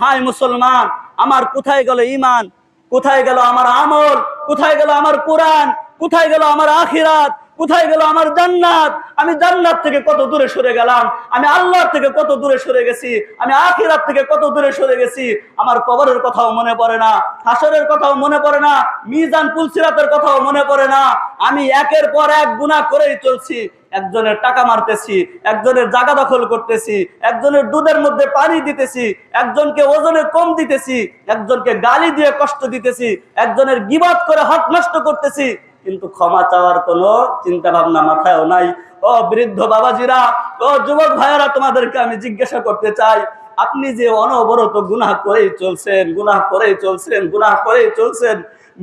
হায় মুসলমান, আমার কোথায় গেল ঈমান, কোথায় গেল আমার আমল, কোথায় গেল আমার কোরআন, কোথায় গেল আমার আখিরাত, কোথায় গেল আমার জান্নাত? আমি জান্নাত থেকে কত দূরে সরে গেলাম, আমি আল্লাহর থেকে কত দূরে সরে গেছি, আমি আখিরাত থেকে কত দূরে সরে গেছি। আমার কবরের কথাও মনে পড়ে না, হাসরের কথাও মনে পড়ে না, মিজান পুলসিরাতের কথাও মনে পড়ে না। আমি একের পর এক গুনাহ করেই চলছি। একজনের টাকা মারতেছি, একজনের জায়গা দখল করতেছি, একজনের দুধের মধ্যে পানি দিতেছি, একজনকে ওজনে কম দিতেছি, একজনকে গালি দিয়ে কষ্ট দিতেছি, একজনের গীবত করে হক নষ্ট করতেছি, কিন্তু ক্ষমা চাওয়ার কোনো চিন্তা ভাবনা মাথায়ও নাই। ও বৃদ্ধ বাবাজিরা, ও যুবক ভাইয়েরা, তোমাদেরকে আমি জিজ্ঞাসা করতে চাই, আপনি যে অনবরত গুনাহ করেই চলছেন, গুনাহ করেই চলছেন, গুনাহ করেই চলছেন,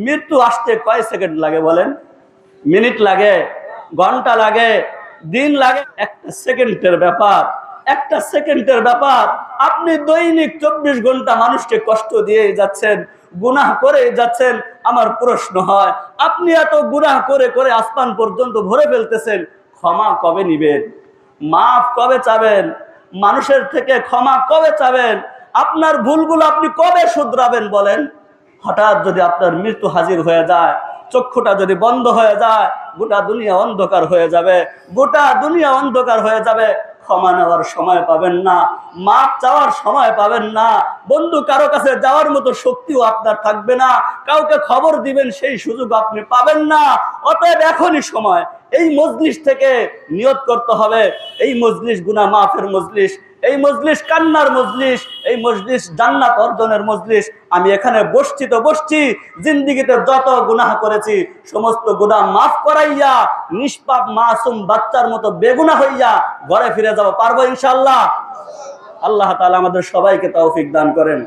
মৃত্যু আসতে কয় সেকেন্ড লাগে বলেন? মিনিট লাগে, ঘন্টা লাগে, দিন লাগে? একটা সেকেন্ডের ব্যাপার, একটা সেকেন্ডের ব্যাপার। আপনি দৈনিক 24 ঘন্টা মানুষকে কষ্ট দিয়ে যাচ্ছেন, গুনাহ করে যাচ্ছেন। আমার প্রশ্ন হয়, আপনি এত গুনাহ করে করে আসমান পর্যন্ত ভরে ফেলতেছেন, ক্ষমা কবে নিবেন? মাফ কবে চাবেন? মানুষের থেকে ক্ষমা কবে চাবেন? আপনার ভুলগুলো আপনি কবে শুধরাবেন বলেন? হঠাৎ যদি আপনার মৃত্যু হাজির হয়ে যায়, চক্ষুটা যদি বন্ধ হয়ে যায়, গোটা দুনিয়া অন্ধকার হয়ে যাবে, গোটা দুনিয়া অন্ধকার হয়ে যাবে। ক্ষমা নেওয়ার সময় পাবেন না, মাপ চাওয়ার সময় পাবেন না। বন্ধু কারো কাছে যাওয়ার মতো শক্তিও আপনার থাকবে না, কাউকে খবর দিবেন সেই সুযোগ আপনি পাবেন না। অতএব এখনই সময়, এই মজলিস থেকে নিয়ত করতে হবে, এই মজলিস গুনাহ মাফের মজলিস, এই মজলিস কান্নার মজলিস, এই মজলিস জান্নাত অর্জনের মজলিস। আমি এখানে বসছি তো বসছি, জিন্দেগিতে যত গুনাহ করেছি সমস্ত গুনাহ মাফ করাইয়া নিষ্পাপ মাসুম বাচ্চার মতো বেগুনাহ হইয়া ঘরে ফিরে যাব, পারবো ইনশাআল্লাহ? আল্লাহ তাআলা আমাদের সবাইকে তৌফিক দান করেন।